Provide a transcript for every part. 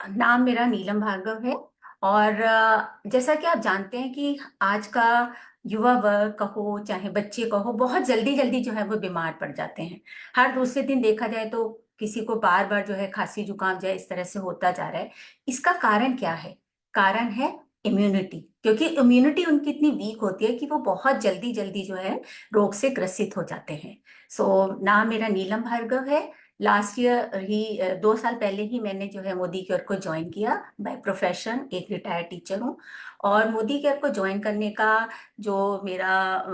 नाम मेरा नीलम भार्गव है। और जैसा कि आप जानते हैं कि आज का युवा वर्ग कहो चाहे बच्चे कहो बहुत जल्दी जल्दी जो है वो बीमार पड़ जाते हैं। हर दूसरे दिन देखा जाए तो किसी को बार बार जो है खांसी जुकाम जो है इस तरह से होता जा रहा है। इसका कारण क्या है? कारण है इम्यूनिटी, क्योंकि इम्यूनिटी उनकी इतनी वीक होती है कि वो बहुत जल्दी जल्दी जो है रोग से ग्रसित हो जाते हैं। सो नाम मेरा नीलम भार्गव है। लास्ट ईयर ही 2 साल पहले ही मैंने जो है मोदी केयर को ज्वाइन किया। बाय प्रोफेशन एक रिटायर्ड टीचर हूँ। और मोदी केयर को ज्वाइन करने का जो मेरा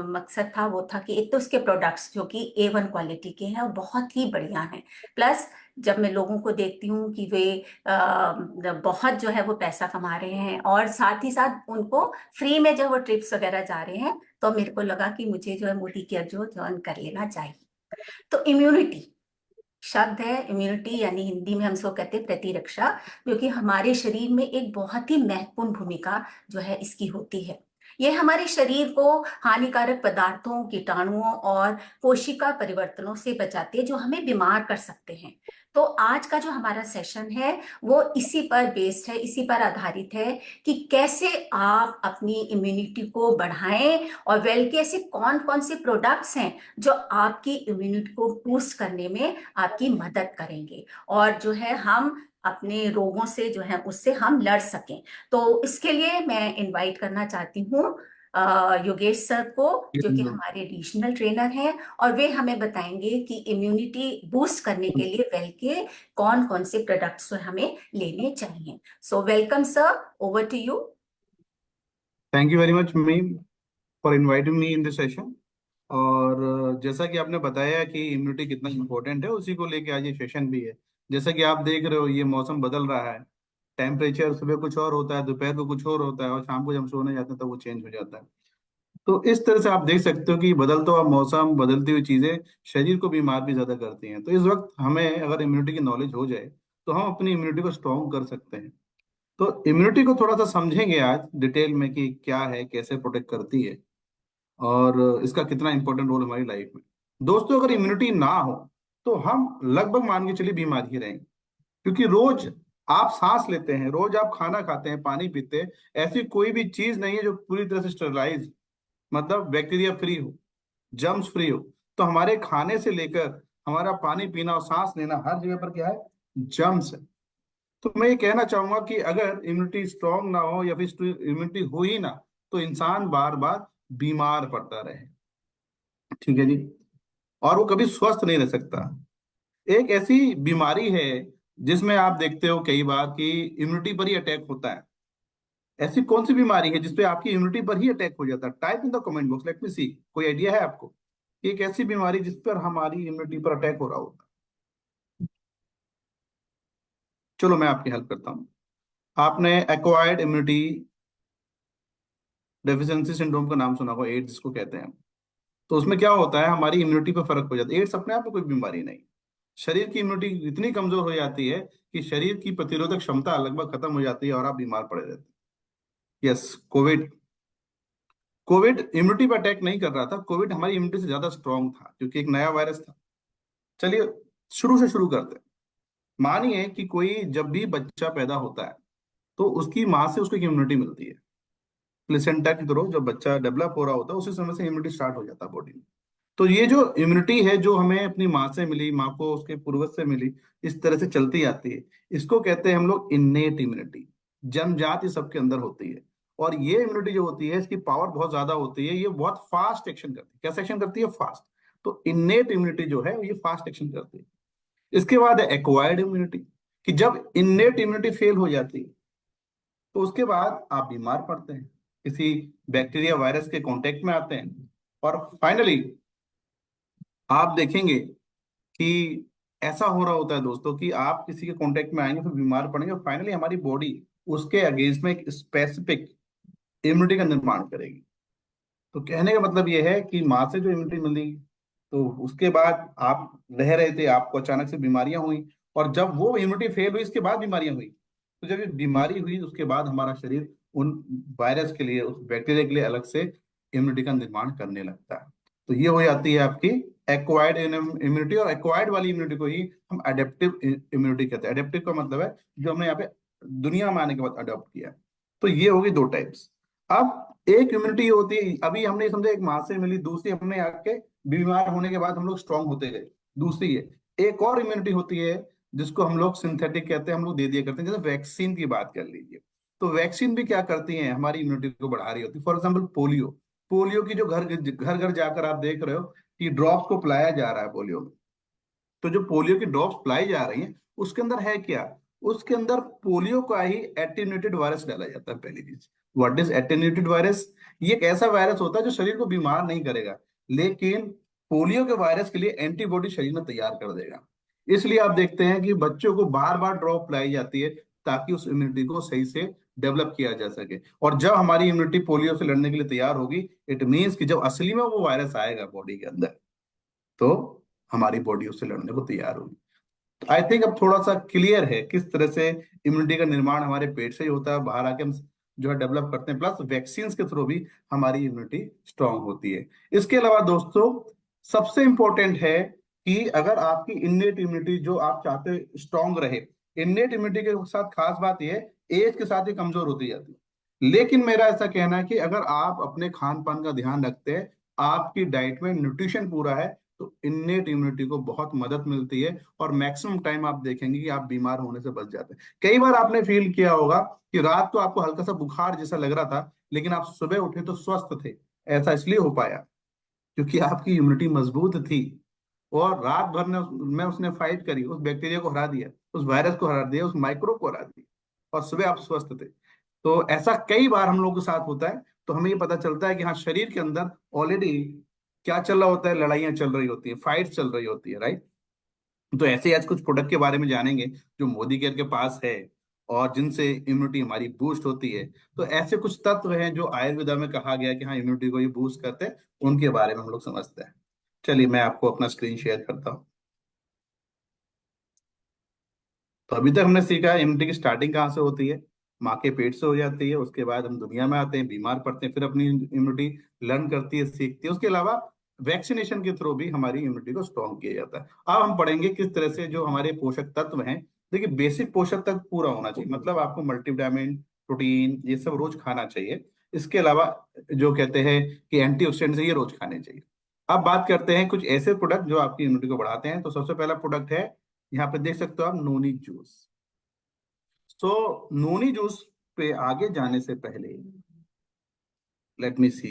मकसद था वो था कि एक तो उसके प्रोडक्ट्स जो कि A1 क्वालिटी के हैं और बहुत ही बढ़िया हैं। प्लस जब मैं लोगों को देखती हूँ कि वे बहुत जो है वो पैसा कमा रहे हैं और साथ ही साथ उनको फ्री में जो वो ट्रिप्स वगैरह जा रहे हैं, तो मेरे को लगा कि मुझे जो है मोदी केयर जो ज्वाइन कर लेना चाहिए। तो इम्यूनिटी शब्द है, इम्यूनिटी यानी हिंदी में हम इसको कहते हैं प्रतिरक्षा, क्योंकि हमारे शरीर में एक बहुत ही महत्वपूर्ण भूमिका जो है इसकी होती है। ये हमारे शरीर को हानिकारक पदार्थों, कीटाणुओं और कोशिका परिवर्तनों से बचाती है जो हमें बीमार कर सकते हैं। तो आज का जो हमारा सेशन है वो इसी पर बेस्ड है, इसी पर आधारित है कि कैसे आप अपनी इम्यूनिटी को बढ़ाएं और वेल के ऐसे कौन कौन से प्रोडक्ट्स हैं जो आपकी इम्यूनिटी को बूस्ट करने में आपकी मदद करेंगे और जो है हम अपने रोगों से जो है उससे हम लड़ सकें। तो इसके लिए मैं इनवाइट करना चाहती हूँ योगेश सर को, जो कि हमारे रीजनल ट्रेनर हैं, और वे हमें बताएंगे कि इम्यूनिटी बूस्ट करने के लिए वेल के कौन कौन से प्रोडक्ट्स हमें लेने चाहिए। So welcome sir, over to you. Thank you very much ma'am for inviting me in this session. और जैसा कि आपने बताया कि इम्यूनिटी कितना इम्पोर्टेंट है, उसी को लेके आज ये सेशन भी है। जैसा कि आप देख रहे हो, ये मौसम बदल रहा है। टेम्परेचर सुबह कुछ और होता है, दोपहर को कुछ और होता है, और शाम को जब हम सोने जाते हैं तो वो चेंज हो जाता है। तो इस तरह से आप देख सकते हो कि बदलता हुआ मौसम, बदलती हुई चीजें शरीर को बीमार भी ज्यादा करती हैं। तो इस वक्त हमें अगर इम्यूनिटी की नॉलेज हो जाए तो हम अपनी इम्यूनिटी को स्ट्रॉन्ग कर सकते हैं। तो इम्यूनिटी को थोड़ा सा समझेंगे आज डिटेल में कि क्या है, कैसे प्रोटेक्ट करती है, और इसका कितना इंपॉर्टेंट रोल हमारी लाइफ में। दोस्तों, अगर इम्यूनिटी ना हो तो हम लगभग मान के चलिए बीमार ही रहेंगे। क्योंकि रोज आप सांस लेते हैं, रोज आप खाना खाते हैं, पानी पीते हैं, ऐसी कोई भी चीज नहीं है जो पूरी तरह से स्टेरलाइज, मतलब बैक्टीरिया फ्री हो, जर्म्स फ्री हो। तो हमारे खाने से लेकर हमारा पानी पीना और सांस लेना, हर जगह पर क्या है? जर्म्स है। तो मैं ये कहना चाहूंगा कि अगर इम्यूनिटी स्ट्रांग ना हो या फिर इम्यूनिटी हो ही ना, तो इंसान बार बार बीमार पड़ता रहे। ठीक है जी। और वो कभी स्वस्थ नहीं रह सकता। एक ऐसी बीमारी है जिसमें आप देखते हो कई बार कि इम्यूनिटी पर ही अटैक होता है। ऐसी कौन सी बीमारी है जिसपे आपकी इम्यूनिटी पर ही अटैक हो जाता है? Type in the comment box, let me see. कोई आइडिया है आपको कि एक ऐसी बीमारी जिस पर हमारी इम्यूनिटी पर अटैक हो रहा होता है? चलो मैं आपकी हेल्प करता हूँ। आपने एक्वायर्ड इम्यूनिटी डेफिशिएंसी सिंड्रोम का नाम सुना होगा, एड्स जिसको कहते हैं। तो उसमें क्या होता है, हमारी इम्यूनिटी पर फर्क हो जाता है। एड्स अपने आप में कोई बीमारी नहीं। शरीर की इम्यूनिटी इतनी कमजोर हो जाती है कि शरीर की प्रतिरोधक क्षमता लगभग खत्म हो जाती है और आप बीमार पड़े रहते हैं। Yes, Covid. कोविड इम्यूनिटी पर अटैक नहीं कर रहा था। कोविड हमारी इम्यूनिटी से ज्यादा स्ट्रांग था क्योंकि एक नया वायरस था। चलिए शुरू से शुरू करते हैं। मानिए कि कोई जब भी बच्चा पैदा होता है तो उसकी माँ से उसको एक इम्यूनिटी मिलती है। प्लेसेंटा की तरह जब बच्चा डेवलप हो रहा होता है उसी समय से इम्यूनिटी स्टार्ट हो जाता है बॉडी में। तो ये जो इम्यूनिटी है जो हमें अपनी माँ से मिली, माँ को उसके पूर्वज से मिली, इस तरह से चलती आती है। इसको कहते हैं हम लोग इन्नेट इम्यूनिटी। जन्मजात ये सबके अंदर होती है। और ये इम्यूनिटी जो होती है इसकी पावर बहुत ज्यादा होती है। ये बहुत फास्ट एक्शन करती है। कैसे एक्शन करती है? फास्ट। तो इन्नेट इम्यूनिटी जो है ये फास्ट एक्शन करती है। इसके बाद है एक्वायर्ड इम्यूनिटी, कि जब इन्नेट इम्यूनिटी फेल हो जाती है तो उसके बाद आप बीमार पड़ते हैं, किसी बैक्टीरिया वायरस के कांटेक्ट में आते हैं, और फाइनली आप देखेंगे कि ऐसा हो रहा होता है दोस्तों कि आप किसी के कांटेक्ट में आएंगे, फिर बीमार पड़ेंगे, और फाइनली हमारी बॉडी उसके अगेंस्ट में एक स्पेसिफिक इम्यूनिटी का निर्माण करेगी। तो कहने का मतलब यह है कि माँ से जो इम्यूनिटी मिली, तो उसके बाद आप रह रहे थे, आपको अचानक से बीमारियां हुई, और जब वो इम्यूनिटी फेल हुई इसके बाद बीमारियां हुई। तो जब ये बीमारी हुई उसके बाद हमारा शरीर उन वायरस के लिए, उस बैक्टीरिया के लिए अलग से इम्यूनिटी का निर्माण करने लगता है। तो ये हो जाती है आपकी एक्वायर्ड इम्यूनिटी। और एक्वायर्ड वाली इम्यूनिटी को ही हम एडेप्टिव इम्यूनिटी कहते हैं। एडेप्टिव का मतलब है जो हमने यहाँ पे दुनिया में आने के बाद अडॉप्ट किया। तो ये होगी दो टाइप्स। अब एक इम्यूनिटी होती है, अभी हमने समझा एक माँ से मिली, दूसरी हमने आके बीमार होने के बाद हम लोग स्ट्रांग होते गए, दूसरी है। एक और इम्यूनिटी होती है जिसको हम लोग सिंथेटिक कहते हैं, हम लोग दे दिया करते हैं, जैसे वैक्सीन की बात कर लीजिए। तो वैक्सीन भी क्या करती है, हमारी इम्यूनिटी को बढ़ा रही होती है। फॉर एग्जाम्पल पोलियो, पोलियो की जो घर घर घर जाकर आप देख रहे हो कि ड्रॉप्स को पिलाया जा रहा है पोलियो में। तो जो पोलियो की ड्रॉप्स पिलाई जा रही हैं उसके अंदर है क्या, उसके अंदर पोलियो का ही एटेन्यूएटेड वायरस डाला जाता है। पहली चीज, व्हाट इज एटेन्यूएटेड वायरस? ये एक ऐसा वायरस होता है जो शरीर को बीमार नहीं करेगा, लेकिन पोलियो के वायरस के लिए एंटीबॉडी शरीर में तैयार कर देगा। इसलिए आप देखते हैं कि बच्चों को बार बार ड्रॉप पिलाई जाती है ताकि उस इम्यूनिटी को सही से डेवलप किया जा सके। और जब हमारी इम्यूनिटी पोलियो से लड़ने के लिए तैयार होगी, इट मीन्स कि जब असली में वो वायरस आएगा बॉडी के अंदर, तो हमारी बॉडी उससे लड़ने को तैयार होगी। तो आई थिंक अब थोड़ा सा क्लियर है किस तरह से इम्यूनिटी का निर्माण हमारे पेट से ही होता है, बाहर आके हम जो है डेवलप करते हैं, प्लस वैक्सीन के थ्रू भी हमारी इम्यूनिटी स्ट्रांग होती है। इसके अलावा दोस्तों, सबसे इंपॉर्टेंट है कि अगर आपकी इन्नेट इम्यूनिटी जो आप चाहते हो स्ट्रांग रहे, इन्नेट इम्यूनिटी के साथ खास बात यह है एज के साथ ही कमजोर होती जाती है। लेकिन मेरा ऐसा कहना है कि अगर आप अपने खान पान का ध्यान रखते हैं, आपकी डाइट में न्यूट्रिशन पूरा है, तो इन्नेट इम्यूनिटी को बहुत मदद मिलती है और मैक्सिमम टाइम आप देखेंगे कि आप बीमार होने से बच जाते हैं। कई बार आपने फील किया होगा कि रात को आपको हल्का सा बुखार जैसा लग रहा था, लेकिन आप सुबह उठे तो स्वस्थ थे। ऐसा इसलिए हो पाया क्योंकि आपकी इम्यूनिटी मजबूत थी और रात भर में उसने फाइट करी, उस बैक्टीरिया को हरा दिया, उस वायरस को हरा दिया, उस माइक्रो को हरा दिया, और सुबह आप स्वस्थ थे। तो ऐसा कई बार हम लोग के साथ होता है। तो हमें ये पता चलता है कि हाँ, शरीर के अंदर ऑलरेडी क्या चल रहा होता है, लड़ाइयाँ चल रही होती है, फाइट चल रही होती है, राइट। तो ऐसे ही आज कुछ प्रोडक्ट के बारे में जानेंगे जो मोदी केयर के पास है और जिनसे इम्यूनिटी हमारी बूस्ट होती है। तो ऐसे कुछ तत्व हैं जो आयुर्वेदा में कहा गया कि हाँ, इम्यूनिटी को ये बूस्ट करते हैं, उनके बारे में हम लोग समझते हैं। चलिए मैं आपको अपना स्क्रीन शेयर करता हूँ। तो अभी तक हमने सीखा इम्यूनिटी की स्टार्टिंग कहाँ से होती है, माँ के पेट से हो जाती है, उसके बाद हम दुनिया में आते हैं, बीमार पड़ते हैं, फिर अपनी इम्यूनिटी लर्न करती है, सीखती है। उसके अलावा वैक्सीनेशन के थ्रू भी हमारी इम्यूनिटी को स्ट्रॉन्ग किया जाता है। अब हम पढ़ेंगे किस तरह से जो हमारे पोषक तत्व हैं। देखिए, बेसिक पोषक तत्व पूरा होना चाहिए, मतलब आपको मल्टीविटामिन, प्रोटीन, ये सब रोज खाना चाहिए। इसके अलावा जो कहते हैं कि एंटीऑक्सीडेंट्स ये रोज खाने चाहिए। अब बात करते हैं कुछ ऐसे प्रोडक्ट जो आपकी इम्यूनिटी को बढ़ाते हैं। तो सबसे पहला प्रोडक्ट है, यहाँ पे देख सकते हो आप, नोनी जूस। तो नोनी जूस पे आगे जाने से पहले लेट मी सी,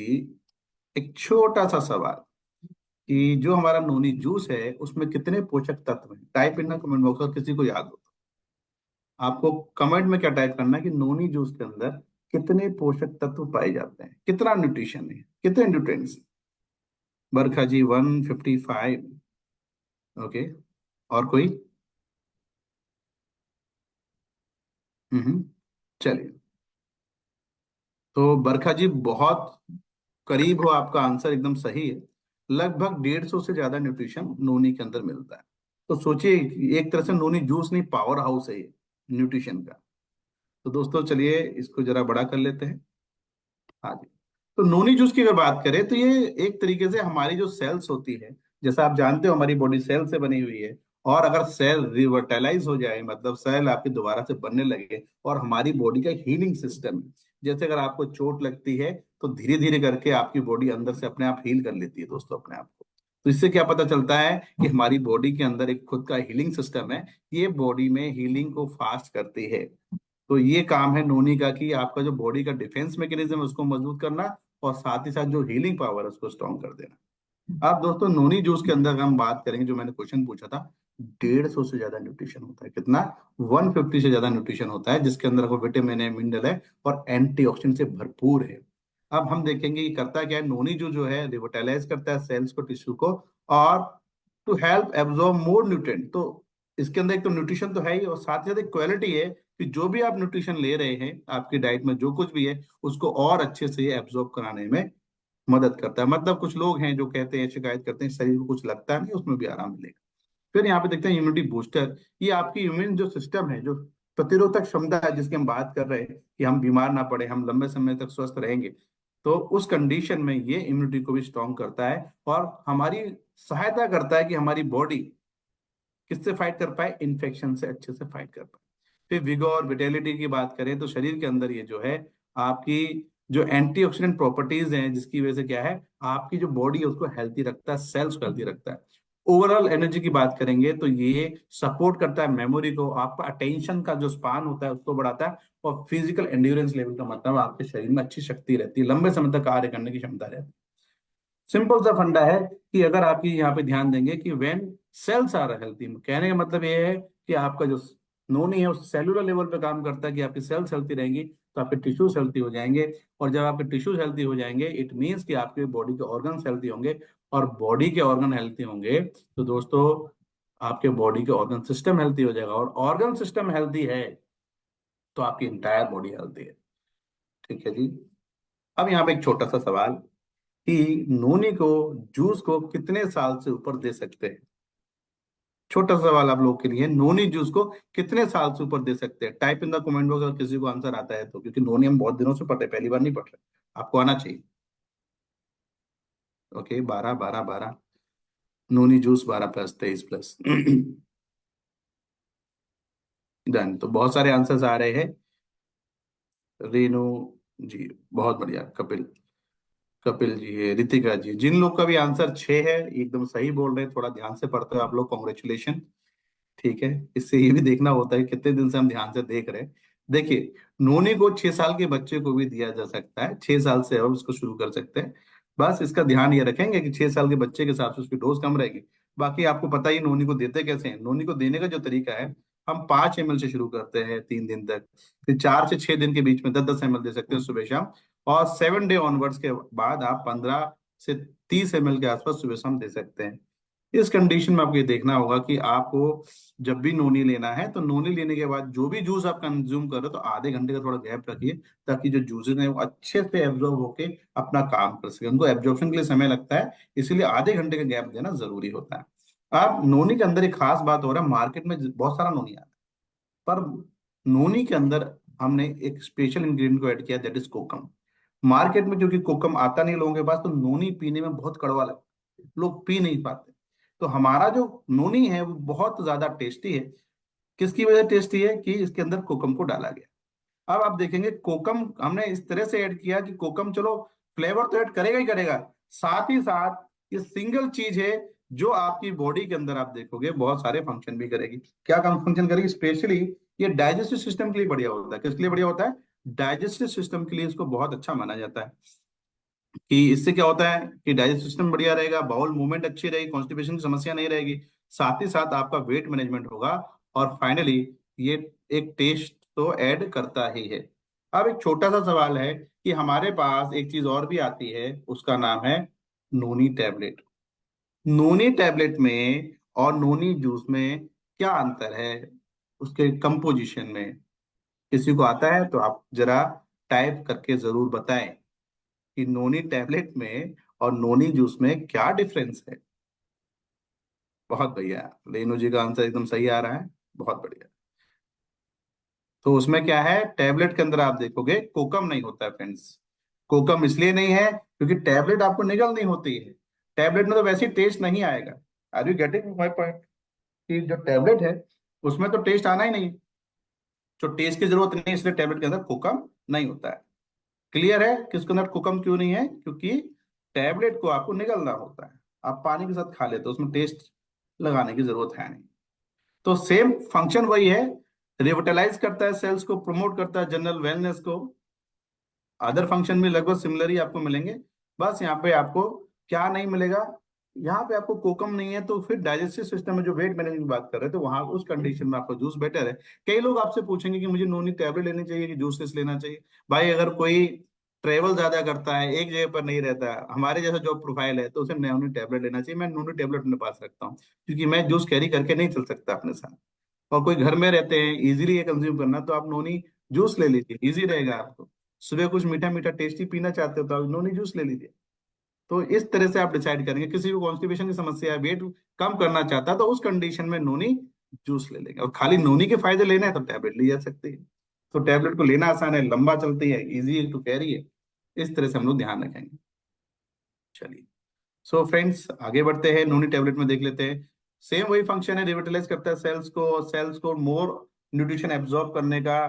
एक छोटा सा सवाल कि जो हमारा नोनी जूस है उसमें कितने पोषक तत्व हैं? टाइप इन कमेंट बॉक्स में, किसी को याद हो तो। आपको कमेंट में क्या टाइप करना है कि नोनी जूस के अंदर कितने पोषक तत्व पाए जाते हैं, कितना न्यूट्रिशन है, कितने न्यूट्रिएंट्स। बरखा जी 155। ओके, और कोई? चलिए, तो बरखा जी बहुत करीब हो, आपका आंसर एकदम सही है। लगभग 150 से ज्यादा न्यूट्रिशन नोनी के अंदर मिलता है। तो सोचिए, एक तरह से नोनी जूस नहीं, पावर हाउस है ये न्यूट्रिशन का। तो दोस्तों चलिए इसको जरा बड़ा कर लेते हैं। हाँ जी। तो नोनी जूस की अगर बात करें तो ये एक तरीके से हमारी जो सेल्स होती है, जैसा आप जानते हो हमारी बॉडी सेल से बनी हुई है, और अगर सेल रिवर्टलाइज हो जाए, मतलब सेल आपके दोबारा से बनने लगे, और हमारी बॉडी का हीलिंग सिस्टम, जैसे अगर आपको चोट लगती है तो धीरे धीरे करके आपकी बॉडी अंदर से अपने आप हील कर लेती है दोस्तों, अपने आप को। तो इससे क्या पता चलता है कि हमारी बॉडी के अंदर एक खुद का हीलिंग सिस्टम है, ये बॉडी में हीलिंग को फास्ट करती है। तो ये काम है नोनी का कि आपका जो बॉडी का डिफेंस मैकेनिज्म है उसको मजबूत करना, और साथ ही साथ जो हीलिंग पावर है उसको स्ट्रॉन्ग कर देना। अब दोस्तों, नोनी जूस के अंदर अगर हम बात करेंगे, जो मैंने क्वेश्चन पूछा था, 150 से ज्यादा न्यूट्रिशन होता है। कितना? 150 से ज्यादा न्यूट्रिशन होता है, जिसके अंदर आपको विटामिन है, मिनरल है, और एंटीऑक्सीडेंट से भरपूर है। अब हम देखेंगे ये करता क्या है। नोनी जो है रिविटलाइज करता है सेल्स को, टिश्यू को, और to help absorb more nutrient. तो इसके अंदर एक तो न्यूट्रिशन तो है ही, और साथ ही साथ एक क्वालिटी है कि जो भी आप न्यूट्रिशन ले रहे हैं आपकी डाइट में, जो कुछ भी है, उसको और अच्छे से एब्जॉर्ब कराने में मदद करता है। मतलब कुछ लोग हैं जो कहते हैं, शिकायत करते हैं, शरीर को कुछ लगता है नहीं, उसमें भी आराम मिलेगा। फिर यहाँ पे देखते हैं इम्यूनिटी बूस्टर। ये आपकी इम्यून जो सिस्टम है, जो प्रतिरोधक क्षमता है, जिसकी हम बात कर रहे हैं कि हम बीमार ना पड़े, हम लंबे समय तक स्वस्थ रहेंगे, तो उस कंडीशन में ये इम्यूनिटी को भी स्ट्रॉन्ग करता है और हमारी सहायता करता है कि हमारी बॉडी किससे फाइट कर पाए, इन्फेक्शन से अच्छे से फाइट कर पाए। फिर विगोर विटेलिटी की बात करें तो शरीर के अंदर ये जो है आपकी जो एंटीऑक्सीडेंट प्रॉपर्टीज हैं, जिसकी वजह से क्या है, आपकी जो बॉडी है उसको हेल्थी रखता है, सेल्स को हेल्थी रखता है। ओवरऑल एनर्जी की बात करेंगे तो ये सपोर्ट करता है मेमोरी को, आपका अटेंशन का जो स्पान होता है उसको बढ़ाता है, और फिजिकल एंड्योरेंस लेवल का मतलब आपके शरीर में अच्छी शक्ति रहती है, लंबे समय तक कार्य करने की क्षमता रहती है। सिंपल सा फंडा है कि अगर आपकी यहाँ पे ध्यान देंगे कि व्हेन सेल्स आर हेल्थी, कहने का मतलब ये है कि आपका जो नोनी है उस सेलुलर लेवल पे काम करता है कि आपकी सेल्स हेल्थी रहेंगी तो आपके टिश्यूज हेल्थी हो जाएंगे, और जब आपके टिश्यूज हेल्थी हो जाएंगे इट मीन्स कि आपके बॉडी के ऑर्गन्स हेल्थी होंगे, और बॉडी के ऑर्गन हेल्थी होंगे तो दोस्तों आपके बॉडी के ऑर्गन सिस्टम हेल्थी हो जाएगा, और ऑर्गन सिस्टम हेल्थी है तो आपकी इंटायर बॉडी हेल्थी है। ठीक है जी। अब यहाँ पे एक छोटा सा सवाल कि नोनी को जूस को कितने साल से ऊपर दे सकते हैं। छोटा सा सवाल आप लोगों के लिए, नोनी जूस को कितने साल से ऊपर दे सकते हैं? Type in the comment box अगर किसी को आंसर आता है तो, क्योंकि नोनी हम बहुत दिनों से पढ़ रहे हैं, पहली बार नहीं पढ़ रहे, आपको आना चाहिए। Okay, 12 12 12, noni juice 12+23+। डन, तो बहुत सारे आंसर्स आ रहे हैं। रेनू जी, बहुत बढ़िया। कपिल, कपिल जी है, रितिका जी, जिन लोग का भी आंसर 6 है एकदम सही बोल रहे हैं, थोड़ा ध्यान से पढ़ते हो आप लोग, कॉन्ग्रेचुलेशन। ठीक है, इससे ये भी देखना होता है कि कितने दिन से हम ध्यान से देख रहे हैं। देखिए, नोनी को 6 साल के बच्चे को भी दिया जा सकता है, 6 साल से अब उसको शुरू कर सकते हैं। बस इसका ध्यान ये रखेंगे कि 6 साल के बच्चे के हिसाब से उसकी डोज कम रहेगी। बाकी आपको पता ही नोनी को देते कैसे हैं। नोनी को देने का जो तरीका है, हम 5 ml से शुरू करते हैं 3 दिन तक, फिर 4 से 6 दिन के बीच में 10-10 ml दे सकते हैं सुबह शाम, और 7 डे ऑनवर्ड्स के बाद आप 15 से 30 ml के आसपास सुबह शाम दे सकते हैं। इस कंडीशन में आपको ये देखना होगा कि आपको जब भी नोनी लेना है तो नोनी लेने के बाद जो भी जूस आप कंज्यूम कर रहे हो तो आधे घंटे का थोड़ा गैप रखिए, ताकि जो जूसेस हैं वो अच्छे से एब्जॉर्ब होके अपना काम कर सके। उनको एब्जॉर्प्शन के लिए समय लगता है, इसीलिए आधे घंटे का गैप देना जरूरी होता है। अब नोनी के अंदर एक खास बात हो रहा है, मार्केट में बहुत सारा नोनी आता है, पर नोनी के अंदर हमने एक स्पेशल इंग्रेडिएंट को ऐड किया, दैट इज कोकम। मार्केट में क्योंकि कोकम आता नहीं लोगों के पास, तो नोनी पीने में बहुत कड़वा लगता है, लोग पी नहीं पाते। तो हमारा जो नोनी है वो बहुत ज्यादा टेस्टी है। किसकी वजह से टेस्टी है? कि इसके अंदर कोकम को डाला गया। अब आप देखेंगे कोकम हमने इस तरह से ऐड किया कि कोकम चलो फ्लेवर तो ऐड करेगा ही करेगा, साथ ही साथ ये सिंगल चीज है जो आपकी बॉडी के अंदर आप देखोगे बहुत सारे फंक्शन भी करेगी। क्या काम फंक्शन करेगी? स्पेशली ये डाइजेस्टिव सिस्टम के लिए बढ़िया होता है। किसके लिए बढ़िया होता है? डाइजेस्टिव सिस्टम के लिए इसको बहुत अच्छा माना जाता है। कि इससे क्या होता है कि डाइजेस्टिव सिस्टम बढ़िया रहेगा, बाउल मूवमेंट अच्छी रहेगी, कॉन्स्टिपेशन की समस्या नहीं रहेगी, साथ ही साथ आपका वेट मैनेजमेंट होगा, और फाइनली ये एक टेस्ट तो ऐड करता ही है। अब एक छोटा सा सवाल है कि हमारे पास एक चीज और भी आती है, उसका नाम है नोनी टैबलेट। नोनी टैबलेट में और नोनी जूस में क्या अंतर है उसके कंपोजिशन में? किसी को आता है तो आप जरा टाइप करके जरूर बताएं कि नोनी टैबलेट में और नोनी जूस में क्या डिफरेंस है। बहुत बढ़िया, रेनू जी का आंसर एकदम सही आ रहा है, बहुत बढ़िया। तो उसमें क्या है, टैबलेट के अंदर आप देखोगे कोकम नहीं होता है फ्रेंड्स। कोकम इसलिए नहीं है क्योंकि टैबलेट आपको निगल नहीं होती है, टैबलेट में तो वैसे ही टेस्ट नहीं आएगा। Are you getting my point? कि जो टैबलेट है उसमें तो टेस्ट आना ही नहीं, जो टेस्ट की जरूरत नहीं, इसलिए टैबलेट के अंदर कोकम नहीं होता है। क्लियर है कि उसके अंदर कोकम क्यों नहीं है? क्योंकि टैबलेट को आपको निगलना होता है, आप पानी के साथ खा लेते हो, उसमें टेस्ट लगाने की जरूरत है नहीं। तो सेम फंक्शन वही है, रिविटलाइज करता है सेल्स को, प्रमोट करता है जनरल वेलनेस को। अदर फंक्शन भी लगभग सिमिलर ही आपको मिलेंगे। बस यहाँ पे आपको क्या नहीं मिलेगा, यहाँ पे आपको कोकम नहीं है, तो फिर डाइजेस्टिव सिस्टम में जो वेट मैनेजमेंट की बात कर रहे थे वहां उस कंडीशन में आपको जूस बेटर है। कई लोग आपसे पूछेंगे कि मुझे नोनी टैबलेट लेनी चाहिए कि जूसेस लेना चाहिए। भाई अगर कोई ट्रेवल ज्यादा करता है, एक जगह पर नहीं रहता है, हमारे जैसा जॉब प्रोफाइल है, तो उसे नोनी टैबलेट लेना चाहिए। मैं नोनी टैबलेट अपने पास रखता हूँ क्योंकि मैं जूस कैरी करके नहीं चल सकता अपने साथ। और कोई घर में रहते हैं, इजीली ये कंज्यूम करना, तो आप नोनी जूस ले लीजिए, इजी रहेगा आपको। सुबह कुछ मीठा मीठा टेस्टी पीना चाहते हो तो आप नोनी जूस ले लीजिए। तो इस तरह से आप डिसाइड करेंगे। किसी को कॉन्स्टिपेशन की समस्या है, वेट कम करना चाहता है, तो उस कंडीशन में नोनी जूस ले लेंगे। और खाली नोनी के फायदे लेने हैं तो टैबलेट ली जा सकती है। तो टैबलेट को लेना आसान है, लंबा चलती है, इजी टू कैरी है। इस तरह से हम लोग ध्यान रखेंगे। चलिए, सो फ्रेंड्स आगे बढ़ते हैं, नोनी टैबलेट में देख लेते हैं। सेम वही फंक्शन है, रिविटलाइज करता है सेल्स को, सेल्स को मोर न्यूट्रिशन एब्जॉर्ब करने का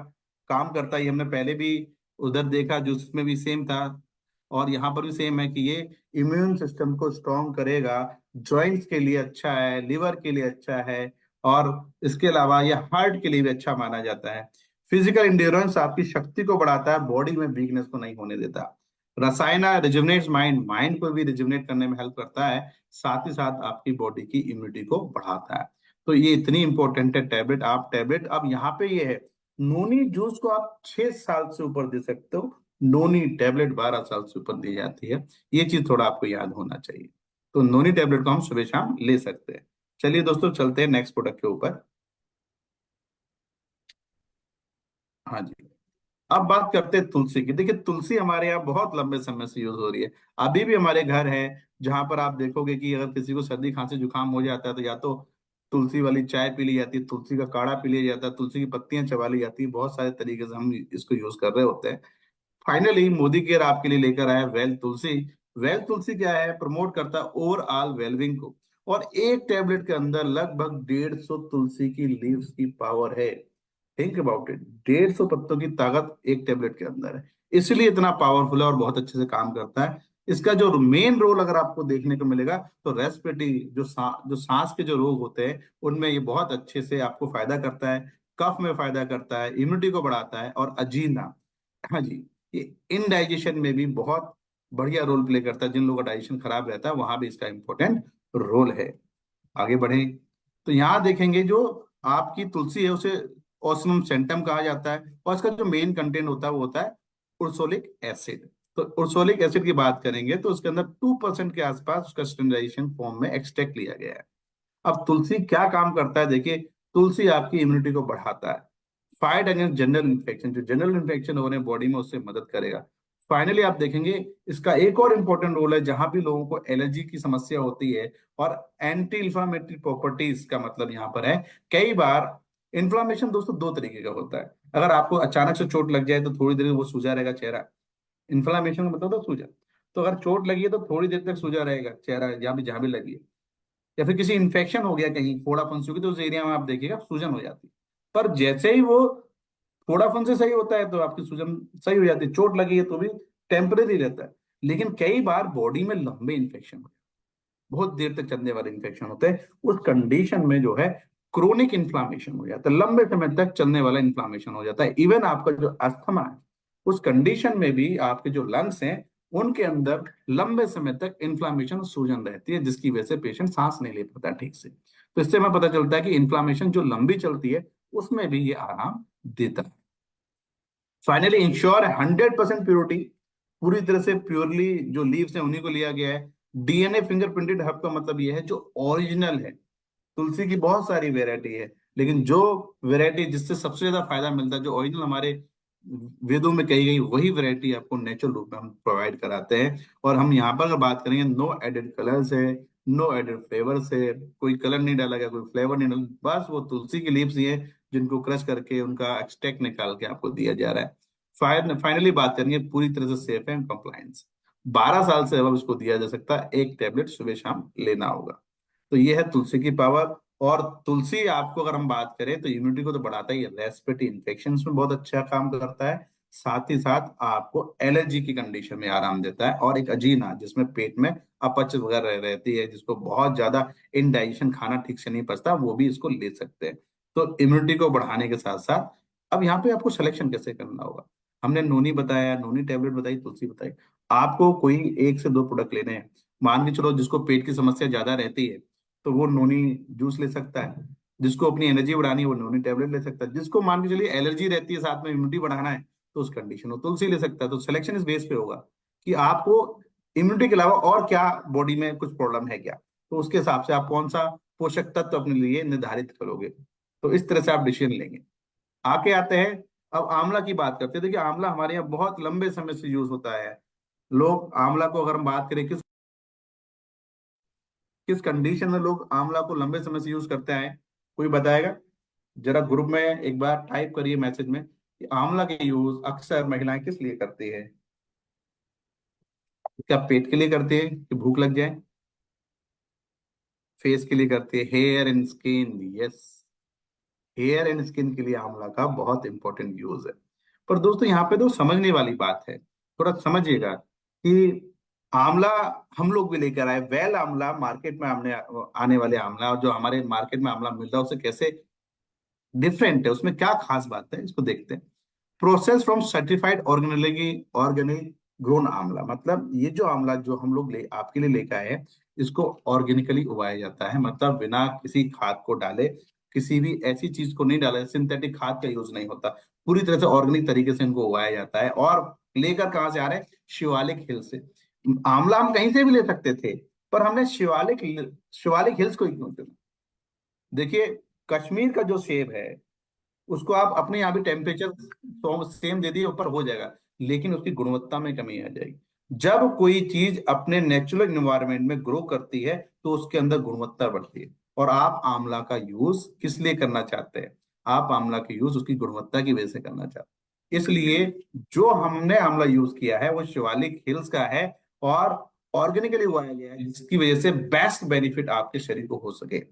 काम करता है। ये हमने पहले भी उधर देखा, जो उसमें भी सेम था, और यहाँ पर भी सेम है कि ये इम्यून सिस्टम को स्ट्रॉन्ग करेगा, जॉइंट्स के लिए अच्छा है, लिवर के लिए अच्छा है, और इसके अलावा ये हार्ट के लिए भी अच्छा माना जाता है। फिजिकल इंड्योरेंस आपकी शक्ति को बढ़ाता है, बॉडी में वीकनेस को नहीं होने देता। रसायना रिजुवनेट्स माइंड, माइंड को भी रिजुवनेट करने में हेल्प करता है, साथ ही साथ आपकी बॉडी की इम्यूनिटी को बढ़ाता है। तो ये इतनी इंपॉर्टेंट है टैबलेट। आप टैबलेट, अब यहाँ पे ये है, नोनी जूस को आप 6 साल से ऊपर दे सकते हो, नोनी टैबलेट 12 साल से ऊपर दी जाती है। ये चीज थोड़ा आपको याद होना चाहिए। तो नोनी टैबलेट को हम सुबह शाम ले सकते हैं। चलिए दोस्तों, चलते हैं नेक्स्ट प्रोडक्ट के ऊपर। हाँ जी। अब बात करते हैं तुलसी की। देखिए, तुलसी हमारे यहाँ बहुत लंबे समय से यूज हो रही है। अभी भी हमारे घर है जहां पर आप देखोगे कि अगर किसी को सर्दी खांसी जुकाम हो जाता है तो या तो तुलसी वाली चाय पी ली जाती है, तुलसी का काढ़ा पी लिया जाता है, तुलसी की पत्तियां चबा ली जाती है। बहुत सारे तरीके से हम इसको यूज कर रहे होते हैं। फाइनली मोदी केयर आपके लिए लेकर आया वेल तुलसी। वेल तुलसी क्या है, प्रमोट करता है ओवरऑल वेलबिंग को। और एक टेबलेट के अंदर लगभग 150 तुलसी की लीव्स की पावर है। थिंक अबाउट इट, 150 पत्तों की ताकत एक टेबलेट के अंदर है। इसलिए इतना पावरफुल है और बहुत अच्छे से काम करता है। इसका जो मेन रोल अगर आपको देखने को मिलेगा, तो रेस्पिरेटरी, जो सांस के जो रोग होते हैं उनमें ये बहुत अच्छे से आपको फायदा करता है। कफ में फायदा करता है, इम्यूनिटी को बढ़ाता है, और अजीर्णा, हाँ जी, ये इनडाइजेशन में भी बहुत बढ़िया रोल प्ले करता है। जिन लोगों का डाइजेशन खराब रहता है वहां भी इसका इंपॉर्टेंट रोल है। आगे बढ़े तो यहाँ देखेंगे, जो आपकी तुलसी है उसे ओसमम सेंटम कहा जाता है, और इसका जो मेन कंटेंट होता है वो होता है उर्सोलिक एसिड। तो उर्सोलिक एसिड की बात करेंगे तो उसके अंदर 2% के आसपास उसका स्टैंडर्डाइजेशन फॉर्म में एक्सट्रैक्ट लिया गया है। अब तुलसी क्या काम करता है, देखिए, तुलसी आपकी इम्यूनिटी को बढ़ाता है, फाइट अगेंस्ट जनरल इन्फेक्शन, जो जनरल इन्फेक्शन हो रहे हैं बॉडी में उससे मदद करेगा। फाइनली आप देखेंगे इसका एक और इंपॉर्टेंट रोल है जहां भी लोगों को एलर्जी की समस्या होती है, और एंटी इन्फ्लामेटरी प्रॉपर्टीज का मतलब यहाँ पर है, कई बार इन्फ्लामेशन दोस्तों दो तरीके का होता है। अगर आपको अचानक से चोट लग जाए तो थोड़ी देर में वो सूजा रहेगा चेहरा, इन्फ्लामेशन का मतलब तो सूजा। तो अगर चोट लगी है तो थोड़ी देर तक सूजा रहेगा चेहरा, जहाँ भी लगी है। या फिर किसी इन्फेक्शन हो गया कहीं, फोड़ा फुंसी होगी, तो उस एरिया में आप देखिएगा सूजन हो जाती है। पर जैसे ही वो फोड़ा फुंसी सही होता है तो आपकी सूजन सही हो जाती है, चोट लगी है तो भी टेम्परेरी रहता है। लेकिन कई बार बॉडी में लंबे इन्फेक्शन हो, बहुत देर तक चलने वाले इन्फेक्शन होते हैं, उस कंडीशन में जो है क्रोनिक इन्फ्लामेशन हो जाता है, लंबे समय तक चलने वाला इन्फ्लामेशन हो जाता है। इवन आपका जो अस्थमा है, उस कंडीशन में भी आपके जो लंग्स हैं उनके अंदर लंबे समय तक इन्फ्लामेशन, सूजन रहती है, जिसकी वजह से पेशेंट सांस नहीं ले पाता ठीक से। तो इससे हमें पता चलता है कि इन्फ्लामेशन जो लंबी चलती है उसमें भी ये आराम देता है। फाइनली इंश्योर है 100% प्योरिटी, पूरी तरह से प्योरली जो लीव्स हैं उन्हीं को लिया गया है। डीएनए फिंगरप्रिंटेड हर्ब का मतलब ये है जो ओरिजिनल है। तुलसी की बहुत सारी वेरायटी है, लेकिन जो वेरायटी जिससे सबसे ज्यादा फायदा मिलता है, जो ओरिजिनल हमारे वेदों में कही गई, वही वैरायटी आपको नेचुरल रूप में हम प्रोवाइड कराते हैं। और हम यहाँ पर अगर बात करेंगे, नो एडेड कलर्स है, नो एडेड फ्लेवर्स है, कोई कलर नहीं डाला गया, कोई फ्लेवर नहीं डाला, बस वो तुलसी की लीव्स ही है जिनको क्रश करके उनका एक्सट्रैक्ट निकाल के आपको दिया जा रहा है। फाइनली बात करेंगे, पूरी तरह से सेफ है, कंप्लायंस, 12 साल से अब इसको दिया जा सकता है, एक टेबलेट सुबह शाम लेना होगा। तो ये है तुलसी की पावर। और तुलसी आपको अगर हम बात करें तो इम्यूनिटी को तो बढ़ाता ही है, रेस्पिरेटरी इन्फेक्शन में बहुत अच्छा काम करता है, साथ ही साथ आपको एलर्जी की कंडीशन में आराम देता है, और एक अजीर्णा जिसमें पेट में अपच वगैरह रहती है, जिसको बहुत ज्यादा इनडाइजेशन, खाना ठीक से नहीं पचता, वो भी इसको ले सकते हैं। तो इम्यूनिटी को बढ़ाने के साथ साथ अब यहाँ पे आपको सिलेक्शन कैसे करना होगा। हमने नोनी बताया, नोनी टेबलेट बताई, तुलसी बताई, आपको कोई एक से दो प्रोडक्ट लेने हैं। मान के चलो जिसको पेट की समस्या ज्यादा रहती है तो वो नोनी जूस ले सकता है, जिसको अपनी एनर्जी बढ़ानी है वो नोनी टेबलेट ले सकता है, जिसको मान के चलिए एलर्जी रहती है साथ में इम्यूनिटी बढ़ाना है तो उस कंडीशन में तुलसी ले सकता है। तो सिलेक्शन इस बेस पे होगा कि आपको इम्यूनिटी के अलावा और क्या बॉडी में कुछ प्रॉब्लम है क्या, तो उसके हिसाब से आप कौन सा पोषक तत्व अपने लिए निर्धारित करोगे। तो इस तरह से आप डिसीजन लेंगे। आके आते हैं, अब आंवला की बात करते हैं। देखिए, आंवला हमारे यहाँ बहुत लंबे समय से यूज होता है। लोग आंवला को, अगर हम बात करें किस किस कंडीशन में लोग आंवला को लंबे समय से यूज करते हैं, कोई बताएगा? जरा ग्रुप में एक बार टाइप करिए मैसेज में कि आंवला के यूज अक्सर महिलाएं किस लिए करती है। क्या पेट के लिए करती है कि भूख लग जाए? फेस के लिए करती है, hair and skin, yes. Hair and skin के लिए आंवला का बहुत इंपॉर्टेंट यूज है। पर दोस्तों यहाँ पे तो समझने वाली बात है, थोड़ा समझिएगा कि आंवला हम लोग भी लेकर आए, वेल आंवला मार्केट में हमने आने वाले आंवला और जो हमारे मार्केट में आंवला मिल रहा है उससे कैसे डिफरेंट है, उसमें क्या खास बात है, इसको देखते हैं। Process from certified organic organic grown आंवला, मतलब ये जो आंवला जो हम लोग ले आपके लिए लेकर आए हैं, इसको ऑर्गेनिकली उगाया जाता है, मतलब बिना किसी खाद को डाले, किसी भी ऐसी चीज को नहीं डाला, सिंथेटिक खाद का यूज नहीं होता, पूरी तरह से ऑर्गेनिक तरीके से इनको उगाया जाता है। और लेकर कहाँ से आ रहे हैं? शिवालिक हिल से। आंवला हम कहीं से भी ले सकते थे, पर हमने शिवालिक हिल्स को ही क्यों चुना? देखिए, कश्मीर का जो सेब है उसको आप अपने यहाँ भी टेम्परेचर तो सेम दे दिए ऊपर हो जाएगा, लेकिन उसकी गुणवत्ता में कमी आ जाएगी। जब कोई चीज अपने नेचुरल एनवायरनमेंट में ग्रो करती है तो उसके अंदर गुणवत्ता बढ़ती है। और आप आंवला का यूज किस लिए करना चाहते हैं? आप आंवला का यूज उसकी गुणवत्ता की वजह से करना चाहते हैं। इसलिए जो हमने आंवला यूज किया है वो शिवालिक हिल्स का है और ऑर्गेनिकली उगाया गया है, जिसकी वजह से बेस्ट बेनिफिट आपके शरीर को हो सके।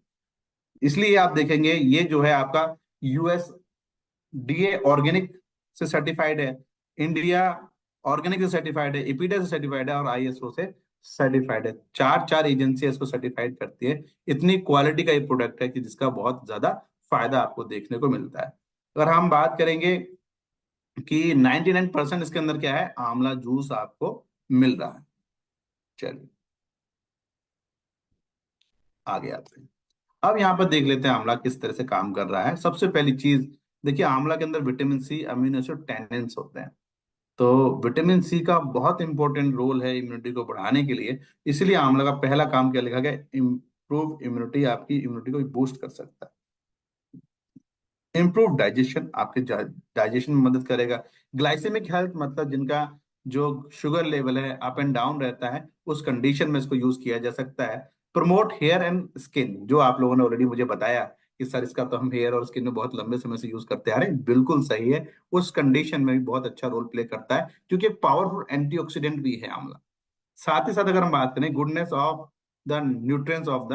इसलिए आप देखेंगे ये जो है आपका यूएस डीए ऑर्गेनिक से सर्टिफाइड है, इंडिया ऑर्गेनिक से सर्टिफाइड है, इपीडा से सर्टिफाइड है और आईएसओ से सर्टिफाइड है। चार चार एजेंसी इसको सर्टिफाइड करती है। इतनी क्वालिटी का ये प्रोडक्ट है कि जिसका बहुत ज्यादा फायदा आपको देखने को मिलता है। अगर हम बात करेंगे कि 99% इसके अंदर क्या है, आंवला जूस आपको मिल रहा है। चलिए आगे आते हैं। अब यहाँ पर देख लेते हैं आंवला किस तरह से काम कर रहा है। सबसे पहली चीज देखिए, आंवला के अंदर vitamin C, amino acid, tannins होते हैं। तो विटामिन सी का बहुत इंपॉर्टेंट रोल है इम्यूनिटी को बढ़ाने के लिए। इसलिए आंवला का पहला काम क्या लिखा गया? इम्प्रूव इम्यूनिटी, आपकी इम्यूनिटी को बूस्ट कर सकता है। इम्प्रूव डाइजेशन, आपके डाइजेशन में मदद करेगा। ग्लाइसेमिक हेल्थ, मतलब जिनका जो शुगर लेवल है अप एंड डाउन रहता है, उस कंडीशन में इसको यूज किया जा सकता है। प्रमोट हेयर एंड स्किन, जो आप लोगों ने ऑलरेडी मुझे बताया कि सर इसका तो हम हेयर और स्किन में बहुत लंबे समय से यूज करते आ रहे हैं, बिल्कुल सही है। उस कंडीशन में भी बहुत अच्छा रोल प्ले करता है, क्योंकि पावरफुल एंटीऑक्सीडेंट भी है आंवला। साथ ही साथ अगर हम बात करें goodness of the nutrients of the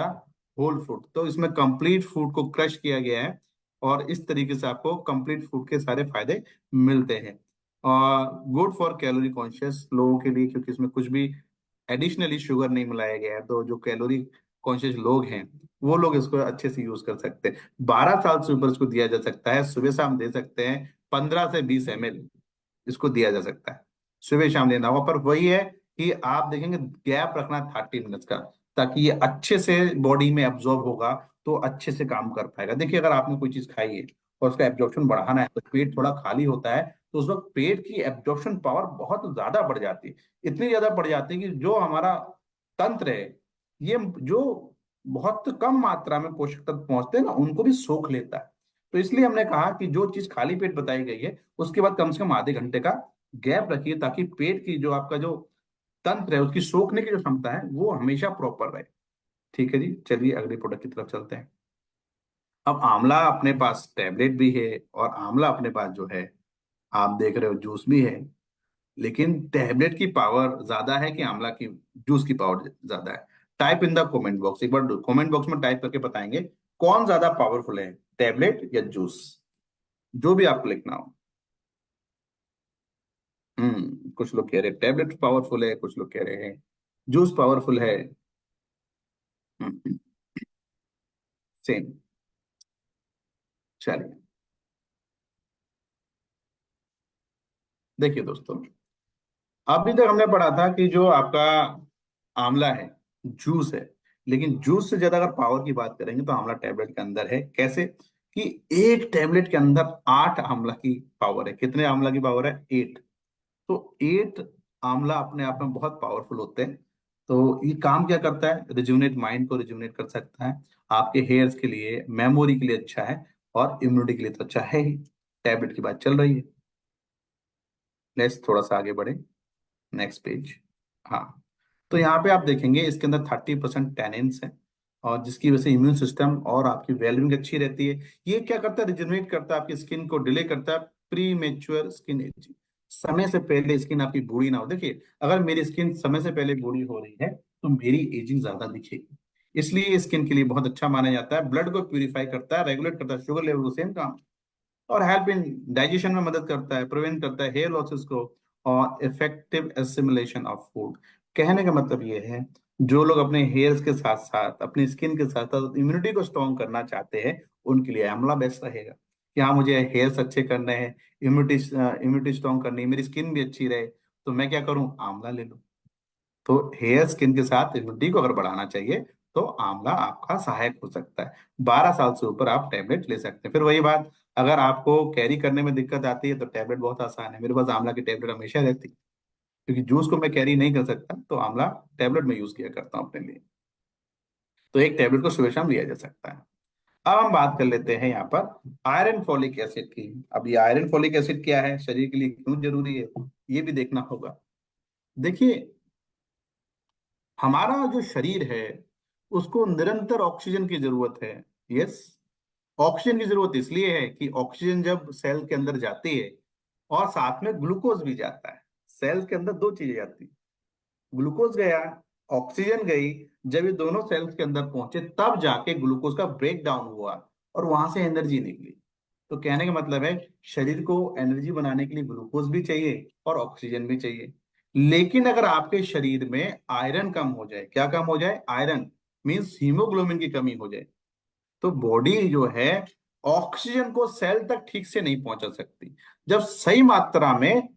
whole fruit, तो इसमें कंप्लीट फ्रूट को क्रश किया गया है और इस तरीके से आपको कंप्लीट फ्रूट के सारे फायदे मिलते हैं। और गुड फॉर कैलोरी कॉन्शियस लोगों के लिए, क्योंकि इसमें कुछ भी एडिशनली शुगर नहीं मिलाया गया है, तो जो कैलोरी कॉन्शियस लोग हैं वो लोग इसको अच्छे से यूज कर सकते हैं। 12 साल से ऊपर इसको दिया जा सकता है, सुबह शाम दे सकते हैं। 15 से 20 ml इसको दिया जा सकता है, सुबह शाम लेना होगा। पर वही है कि आप देखेंगे गैप रखना 30 मिनट्स का, ताकि ये अच्छे से बॉडी में एब्जॉर्ब होगा, तो अच्छे से काम कर पाएगा। देखिए, अगर आपने कोई चीज खाई है और उसका एब्जॉर्प्शन बढ़ाना है तो पेट थोड़ा खाली होता है, तो उस वक्त पेट की एब्जॉर्प्शन पावर बहुत ज्यादा बढ़ जाती है। इतनी ज्यादा बढ़ जाती है कि जो हमारा तंत्र है, ये जो बहुत कम मात्रा में पोषक तत्व पहुंचते हैं ना, उनको भी सोख लेता है। तो इसलिए हमने कहा कि जो चीज खाली पेट बताई गई है उसके बाद कम से कम आधे घंटे का गैप रखिए, ताकि पेट की जो आपका जो तंत्र है उसकी सोखने की जो क्षमता है वो हमेशा प्रॉपर रहे। ठीक है जी, चलिए अगले प्रोडक्ट की तरफ चलते हैं। अब आंवला अपने पास टैबलेट भी है और आंवला अपने पास जो है आप देख रहे हो जूस भी है। लेकिन टैबलेट की पावर ज्यादा है कि आंवला की जूस की पावर ज्यादा है? Type in the comment box, एक बार कमेंट बॉक्स में टाइप करके बताएंगे कौन ज्यादा पावरफुल है, टैबलेट या जूस, जो भी आपको लिखना हो। कुछ लोग कह रहे हैं टैबलेट पावरफुल है, कुछ लोग कह रहे हैं जूस पावरफुल है। सेम। चलिए देखिए दोस्तों, अभी तक हमने पढ़ा था कि जो आपका आंवला है जूस है, लेकिन जूस से ज्यादा अगर पावर की बात करेंगे तो आंवला टैबलेट के अंदर है। कैसे? कि एक टैबलेट के अंदर 8 आंवला की पावर है। कितने आंवला की पावर है? 8। तो 8 आंवला अपने आप में बहुत पावरफुल होते हैं। तो ये काम क्या करता है? रिजुवनेट, माइंड को रिजुवनेट कर सकता है, आपके हेयर्स के लिए, मेमोरी के लिए अच्छा है, और इम्यूनिटी के लिए तो अच्छा है ही। टैबलेट की बात चल रही है। लेट्स थोड़ा सा आगे बढ़े, नेक्स्ट पेज। हाँ, तो यहाँ पे आप देखेंगे इसके अंदर 30% टैनिन्स है, और जिसकी वजह से इम्यून सिस्टम और आपकी वेलबिंग अच्छी रहती है। ये क्या करता है? रिजेनरेट करता है, आपकी स्किन को डिले करता है, प्री मेच्योर स्किन एजिंग, समय से पहले स्किन आपकी बूढ़ी ना हो। देखिए, अगर मेरी स्किन समय से पहले बूढ़ी हो रही है तो मेरी एजिंग ज्यादा दिखेगी। इसलिए स्किन के लिए बहुत अच्छा माना जाता है। ब्लड को प्यूरिफाई करता है, रेगुलेट करता है, शुगर लेवल को सेम काम, और हेल्प इन डाइजेशन में मदद करता है, प्रिवेंट करता है हेयर लॉसेस को, और इफेक्टिव एसिमिलेशन ऑफ फूड। कहने का मतलब ये है, जो लोग अपने हेयर्स के साथ साथ अपनी स्किन के साथ साथ इम्यूनिटी को स्ट्रॉन्ग करना चाहते हैं, उनके लिए आंवला बेस्ट रहेगा। कि हाँ, मुझे हेयर्स अच्छे करने हैं, इम्यूनिटी इम्यूनिटी स्ट्रॉन्ग करनी है, मेरी स्किन भी अच्छी रहे, तो मैं क्या करूँ, आंवला ले लूँ। तो हेयर स्किन के साथ इम्यूनिटी को अगर बढ़ाना चाहिए, तो आंवला आपका सहायक हो सकता है। 12 साल से ऊपर आप टैबलेट ले सकते हैं। फिर वही बात, अगर आपको कैरी करने में दिक्कत आती है तो टैबलेट बहुत आसान है, मेरे पास आंवला की टैबलेट हमेशा रहती है, क्योंकि जूस को मैं कैरी नहीं कर सकता, तो आंवला टैबलेट में यूज किया करता हूँ अपने लिए। तो एक टैबलेट को सुबह शाम लिया जा सकता है। अब हम बात कर लेते हैं यहाँ पर आयरन फॉलिक एसिड की। अब ये आयरन फॉलिक एसिड क्या है, शरीर के लिए क्यों जरूरी है, ये भी देखना होगा। देखिए, हमारा जो शरीर है उसको निरंतर ऑक्सीजन की जरूरत है। यस, ऑक्सीजन की जरूरत इसलिए है कि ऑक्सीजन जब सेल के अंदर जाती है, और साथ में ग्लूकोज भी जाता है। सेल के अंदर दो चीजें जाती, ग्लूकोज गया, ऑक्सीजन गई। जब ये दोनों सेल्स के अंदर पहुंचे, तब जाके ग्लूकोज का ब्रेक डाउन हुआ और वहां से एनर्जी निकली। तो कहने का मतलब है, शरीर को एनर्जी बनाने के लिए ग्लूकोज भी चाहिए और ऑक्सीजन भी चाहिए। लेकिन अगर आपके शरीर में आयरन कम हो जाए, क्या कम हो जाए, आयरन मीन्स हीमोग्लोबिन की कमी हो जाए, तो बॉडी जो है ऑक्सीजन को सेल तक ठीक से नहीं पहुंचा सकती। जब सही मात्रा में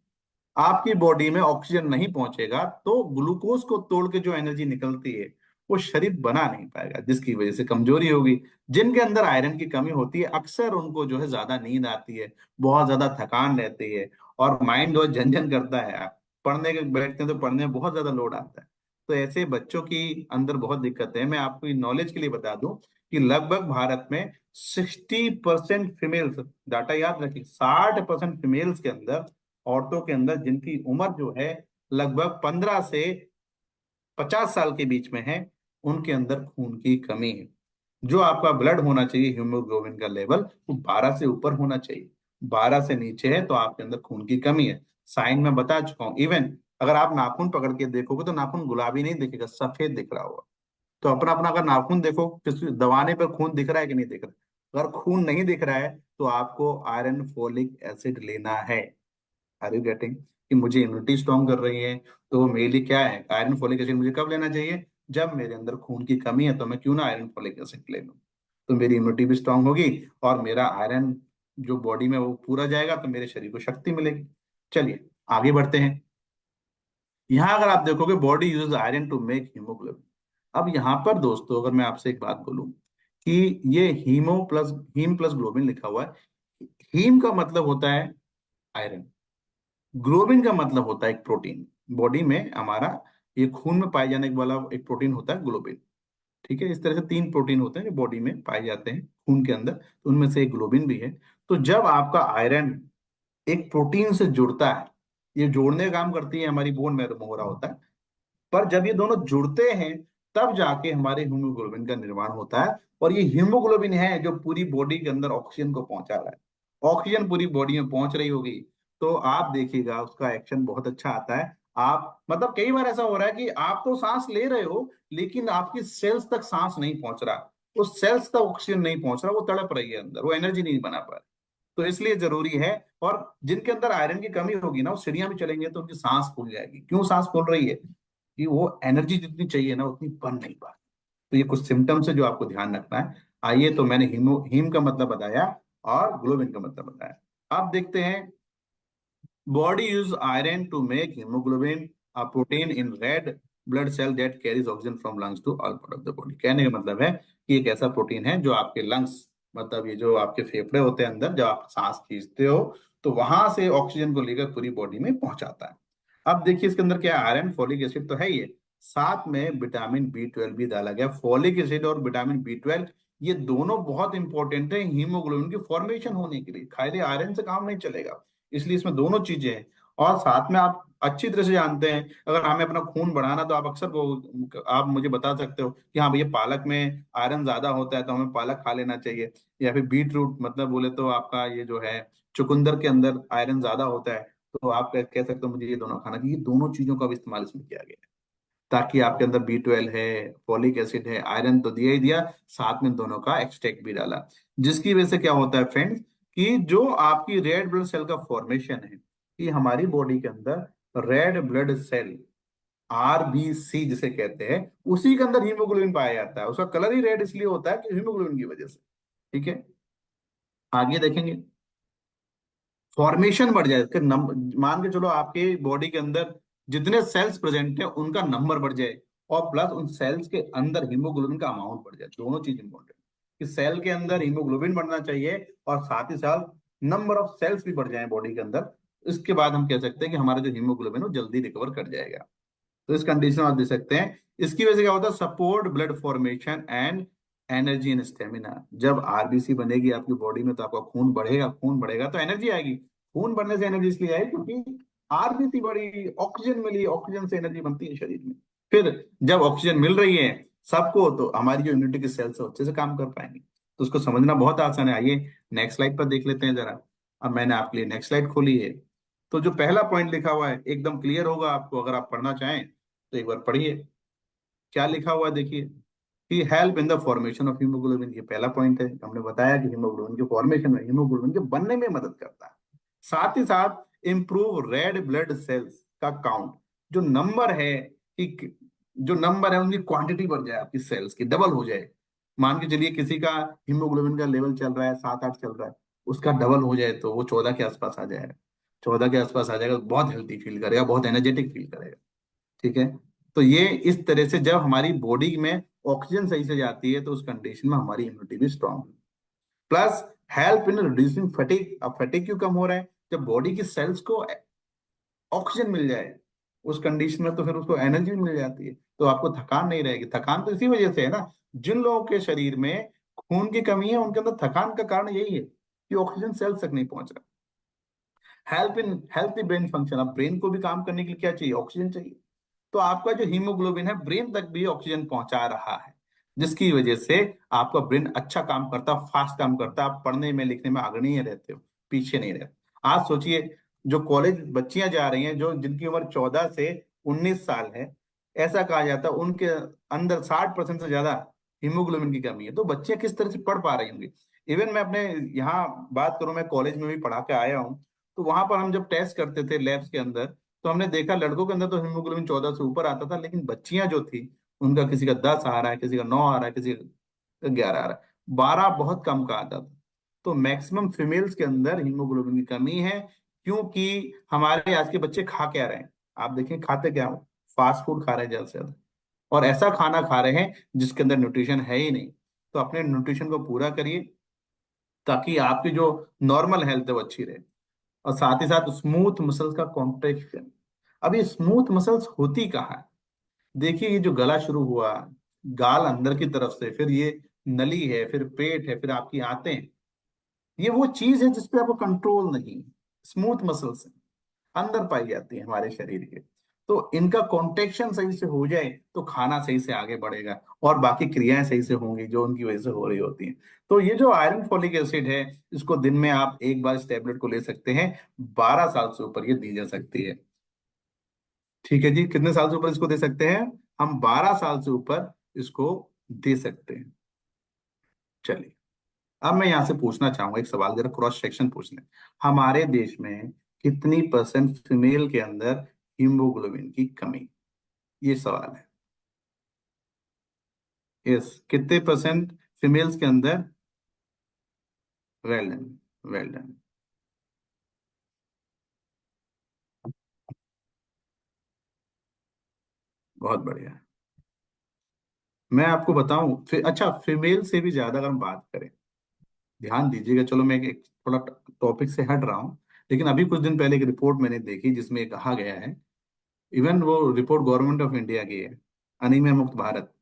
आपकी बॉडी में ऑक्सीजन नहीं पहुंचेगा, तो ग्लूकोज को तोड़ के जो एनर्जी निकलती है, वो शरीर बना नहीं पाएगा, जिसकी वजह से कमजोरी होगी। जिनके अंदर आयरन की कमी होती है, अक्सर उनको जो है ज्यादा नींद आती है, बहुत ज्यादा थकान रहती है, और माइंड जो है झंझन करता है। आप पढ़ने के बैठते हैं तो पढ़ने में बहुत ज्यादा लोड आता है। तो ऐसे बच्चों की अंदर बहुत दिक्कत है। मैं आपको नॉलेज के लिए बता दूं कि लगभग भारत में 60% फीमेल्स, डाटा याद रखिए, 60% फीमेल्स के अंदर, औरतों के अंदर जिनकी उम्र जो है लगभग 15 से 50 साल के बीच में है, उनके अंदर खून की कमी है। जो आपका ब्लड होना चाहिए, हीमोग्लोबिन का लेवल, वो 12 से ऊपर होना चाहिए। 12 से नीचे है तो आपके अंदर खून की कमी है। साइन में बता चुका हूं। इवन अगर आप नाखून पकड़ के देखोगे तो नाखून गुलाबी नहीं दिखेगा, सफेद दिख रहा होगा। तो अपना अपना अगर नाखून देखो, किसी दबाने पर खून दिख रहा है कि नहीं दिख रहा। अगर खून नहीं दिख रहा है, तो आपको आयरन फोलिक एसिड लेना है। आर यू गेटिंग, कि मुझे इम्यूनिटी स्ट्रॉन्ग कर रही है, तो मेरे लिए क्या है, आयरन फोलिक एसिड मुझे कब लेना चाहिए, जब मेरे अंदर खून की कमी है, तो मैं क्यों ना आयरन फोलिक एसिड ले लूं। तो मेरी इम्यूनिटी भी स्ट्रांग होगी, और मेरा आयरन जो बॉडी में वो पूरा जाएगा, तो मेरे शरीर को शक्ति मिलेगी। चलिए आगे बढ़ते हैं। यहाँ अगर आप देखोगे, body uses iron to make haemoglobin. अब यहाँ पर दोस्तों, अगर मैं आपसे एक बात बोलूं कि ये हीम प्लस ग्लोबिन लिखा हुआ है। हीम का मतलब होता है आयरन, ग्लोबिन का मतलब होता है एक प्रोटीन। बॉडी में हमारा ये खून में पाए जाने वाला एक प्रोटीन होता है ग्लोबिन। ठीक है, इस तरह से 3 प्रोटीन होते हैं जो बॉडी में पाए जाते हैं खून के अंदर, तो उनमें से एक ग्लोबिन भी है। तो जब आपका आयरन एक प्रोटीन से जुड़ता है, ये जोड़ने का काम करती है हमारी बोन मैरो मोहरा होता है, पर जब ये दोनों जुड़ते हैं, तब जाके हमारे हीमोग्लोबिन का निर्माण होता है। और ये हीमोग्लोबिन है जो पूरी बॉडी के अंदर ऑक्सीजन को पहुंचा रहा है। ऑक्सीजन पूरी बॉडी में पहुंच रही होगी, तो आप देखिएगा उसका एक्शन बहुत अच्छा आता है। आप मतलब कई बार ऐसा हो रहा है कि आप तो सांस ले रहे हो, लेकिन आपकी सेल्स तक सांस नहीं पहुंच रहा, उस सेल्स तक ऑक्सीजन नहीं पहुंच रहा, वो तड़प रही है अंदर, वो एनर्जी नहीं बना पा रही। तो इसलिए जरूरी है। और जिनके अंदर आयरन की कमी होगी ना, वो सीढ़ियां भी चलेंगे तो उनकी सांस फूल जाएगी। क्यों सांस फूल रही है, कि वो एनर्जी जितनी चाहिए ना, उतनी बन नहीं पा रही। तो ये कुछ सिम्टम्स है जो आपको ध्यान रखना है। आइए, तो मैंने हीम का मतलब बताया और ग्लोबिन का मतलब बताया। अब देखते हैं, body use iron to make haemoglobin, a protein in red blood cell that carries oxygen from lungs to all part of the body. कहने का मतलब है कि एक ऐसा प्रोटीन है जो आपके लंग्स, मतलब ये जो आपके फेफड़े होते हैं अंदर, जब आप सांस खींचते हो, तो वहां से ऑक्सीजन को लेकर पूरी बॉडी में पहुंचाता है। अब देखिए इसके अंदर क्या है, आयरन, फोलिक एसिड तो है ही है, साथ में विटामिन बी 12 भी डाला गया। फोलिक एसिड और विटामिन बी 12, ये दोनों बहुत इंपॉर्टेंट है हीमोग्लोबिन की फॉर्मेशन होने के लिए। खाली आयरन से काम नहीं चलेगा, इसलिए इसमें दोनों चीजें हैं। और साथ में आप अच्छी तरह से जानते हैं, अगर हमें अपना खून बढ़ाना, तो आप अक्सर वो आप मुझे बता सकते हो कि हाँ भैया, पालक में आयरन ज्यादा होता है तो हमें पालक खा लेना चाहिए। या फिर बीट रूट, मतलब बोले तो आपका ये जो है चुकंदर के अंदर आयरन ज्यादा होता है, तो आप कह सकते हो मुझे ये दोनों खाना चाहिए। ये दोनों चीजों का भी इस्तेमाल इसमें किया गया है। ताकि आपके अंदर B12 है, फॉलिक एसिड है, आयरन तो दिया ही दिया, साथ में दोनों का एक्सट्रैक्ट भी डाला। जिसकी वजह से क्या होता है फ्रेंड्स, कि जो आपकी रेड ब्लड सेल का फॉर्मेशन है, कि हमारी बॉडी के अंदर रेड ब्लड सेल, RBC जिसे कहते हैं, उसी के अंदर हीमोग्लोबिन पाया जाता है। उसका कलर ही रेड इसलिए होता है कि हीमोग्लोबिन की वजह से। ठीक है, आगे देखेंगे। फॉर्मेशन बढ़ जाए, इसके मान के चलो आपके बॉडी के अंदर जितने सेल्स प्रेजेंट है उनका नंबर बढ़ जाए, और प्लस उन सेल्स के अंदर हीमोग्लोबिन का अमाउंट बढ़ जाए। दोनों चीज इंपॉर्टेंट, कि सेल के अंदर हीमोग्लोबिन बढ़ना चाहिए और साथ ही साथ नंबर ऑफ सेल्स भी बढ़ जाए बॉडी के अंदर। इसके बाद हम कह सकते हैं कि हमारा जो हीमोग्लोबिन है वो जल्दी रिकवर कर जाएगा। तो इस कंडीशन में आप दे सकते हैं। इसकी वजह से क्या होता है, support blood formation and energy and stamina. जब RBC बनेगी आपकी बॉडी में तो आपका खून बढ़ेगा, खून बढ़ेगा तो एनर्जी आएगी। खून बढ़ने से एनर्जी इसलिए आएगी क्योंकि RBC बढ़ी, ऑक्सीजन मिली, ऑक्सीजन से एनर्जी बनती है शरीर में। फिर जब ऑक्सीजन मिल रही है सबको, तो हमारी जो इम्यूनिटी के सेल्स है अच्छे से काम कर पाएंगे। तो उसको समझना बहुत आसान है। आइए नेक्स्ट स्लाइड पर देख लेते हैं जरा। अब मैंने आपके लिए नेक्स्ट स्लाइड खोली है। तो जो पहला पॉइंट लिखा हुआ है एकदम क्लियर होगा आपको, अगर आप पढ़ना चाहें तो एक बार पढ़िए। क्या लिखा हुआ है देखिए, कि help in the formation of haemoglobin. ये पहला पॉइंट है, हमने बताया कि हीमोग्लोबिन के फॉर्मेशन में, हीमोग्लोबिन के बनने में मदद करता है। साथ ही साथ इंप्रूव रेड ब्लड सेल्स का काउंट, जो नंबर है, कि जो नंबर है उनकी क्वांटिटी बढ़ जाए, आपकी सेल्स की डबल हो जाए। मान के चलिए किसी का हीमोग्लोबिन का लेवल चल रहा है 7-8 चल रहा है, उसका डबल हो जाए तो वो 14 के आसपास आ जाएगा। 14 के आसपास आ जाएगा तो बहुत हेल्थी फील करेगा, बहुत एनर्जेटिक फील करेगा। ठीक है, तो ये इस तरह से जब हमारी बॉडी में ऑक्सीजन सही से जाती है तो उस कंडीशन में हमारी इम्यूनिटी भी स्ट्रांग है। Plus help in reducing fatigue. अब फटीग क्यों कम हो रहा है, जब बॉडी की सेल्स को ऑक्सीजन मिल जाए उस कंडीशन में, तो फिर उसको एनर्जी मिल जाती है, तो आपको थकान नहीं रहेगी। थकान तो इसी वजह से है ना, जिन लोगों के शरीर में खून की कमी है उनके अंदर थकान का कारण यही है कि ऑक्सीजन सेल्स तक नहीं पहुंच रहा। Help in healthy brain function. अब ब्रेन को भी काम करने के लिए क्या चाहिए, ऑक्सीजन चाहिए। तो आपका जो हीमोग्लोबिन है ब्रेन तक भी ऑक्सीजन पहुंचा रहा है, जिसकी वजह से आपका ब्रेन अच्छा काम करता, फास्ट काम करता, आप पढ़ने में लिखने में अग्रणी रहते हो, पीछे नहीं रहते। आज सोचिए, जो कॉलेज बच्चियां जा रही हैं, जो जिनकी उम्र 14 से 19 साल है, ऐसा कहा जाता है उनके अंदर 60% से ज्यादा हीमोग्लोबिन की कमी है। तो बच्चे किस तरह से पढ़ पा रही होंगी। इवन मैं अपने यहाँ बात करूं, मैं कॉलेज में भी पढ़ा के आया हूँ, तो वहां पर हम जब टेस्ट करते थे लैब्स के अंदर, तो हमने देखा लड़कों के अंदर तो हीमोग्लोबिन 14 से ऊपर आता था, लेकिन बच्चियां जो थी उनका किसी का 10 आ रहा है, किसी का 9 आ रहा है, किसी का 11 आ रहा है, 12 बहुत कम का आता था। तो मैक्सिमम फीमेल्स के अंदर हीमोग्लोबिन की कमी है, क्योंकि हमारे आज के बच्चे खा क्या रहे हैं, आप देखें खाते क्या हो, फास्ट फूड खा रहे हैं ज्यादा से ज्यादा, और ऐसा खाना खा रहे हैं जिसके अंदर न्यूट्रिशन है ही नहीं। तो अपने न्यूट्रिशन को पूरा करिए, ताकि आपकी जो नॉर्मल हेल्थ है वो अच्छी रहे। और साथ ही साथ स्मूथ मसल्स का कॉन्ट्रेक्शन। अब ये स्मूथ मसल्स होती कहाँ है, देखिए ये जो गला शुरू हुआ, गाल अंदर की तरफ से, फिर ये नली है, फिर पेट है, फिर आपकी आंतें हैं, ये वो चीज है जिसपे आपको कंट्रोल नहीं। स्मूथ मसल्स अंदर पाई जाती है हमारे शरीर के। तो इनका कॉन्ट्रेक्शन सही से हो जाए तो खाना सही से आगे बढ़ेगा, और बाकी क्रियाएं सही से होंगी जो उनकी वजह से हो रही होती हैं। तो ये जो आयरन फॉलिक एसिड है, इसको दिन में आप एक बार इस टेबलेट को ले सकते हैं। 12 साल से ऊपर ये दी जा सकती है। ठीक है जी, कितने साल से ऊपर इसको दे सकते हैं, हम 12 साल से ऊपर इसको दे सकते हैं। चलिए, अब मैं यहां से पूछना चाहूंगा एक सवाल, जरा क्रॉस सेक्शन पूछ लें। हमारे देश में कितनी परसेंट फीमेल के अंदर हीमोग्लोबिन की कमी, ये सवाल है। यस, कितने परसेंट फीमेल्स के अंदर। वेल डन, वेल डन, बहुत बढ़िया। मैं आपको बताऊं फिर, अच्छा फीमेल से भी ज्यादा अगर हम बात करें, ध्यान दीजिएगा, चलो मैं एक थोड़ा टॉपिक से हट रहा हूं, लेकिन अभी कुछ दिन पहले एक रिपोर्ट मैंने देखी जिसमें ये कहा गया है, इवन वो रिपोर्ट गवर्नमेंट ऑफ इंडिया की है, अनीमिया मुक्त भारत।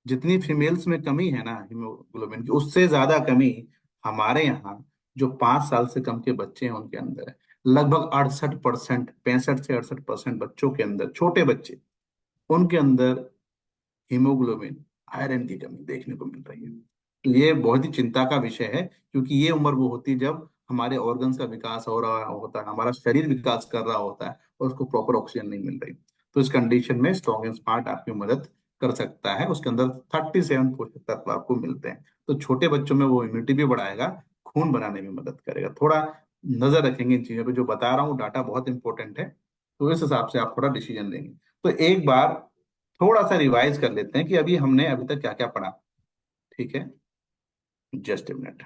जितनी फीमेल्स में कमी है ना हीमोग्लोबिन की, उससे ज्यादा कमी हमारे यहाँ जो 5 साल से कम के बच्चे हैं उनके अंदर है। लगभग 68%, 65 से 68% बच्चों के अंदर, छोटे बच्चे, उनके अंदर हीमोग्लोबिन, आयरन की कमी देखने को मिल रही है। तो ये बहुत ही चिंता का विषय है, क्योंकि ये उम्र वो होती है जब हमारे ऑर्गन्स का विकास हो रहा होता है, हमारा शरीर विकास कर रहा होता है, और उसको प्रॉपर ऑक्सीजन नहीं मिल रही। तो इस कंडीशन में स्ट्रॉन्ग एंड स्मार्ट आपकी मदद कर सकता है। उसके अंदर 37 पोषक तत्व आपको मिलते हैं। तो छोटे बच्चों में वो इम्यूनिटी भी बढ़ाएगा, खून बनाने में मदद करेगा। थोड़ा नजर रखेंगे इन चीजों पे, जो बता रहा हूँ डाटा बहुत इंपॉर्टेंट है, तो इस हिसाब से आप थोड़ा डिसीजन लेंगे। तो एक बार थोड़ा सा रिवाइज कर लेते हैं कि अभी हमने अभी तक क्या क्या पढ़ा। ठीक है, जस्ट ए मिनट।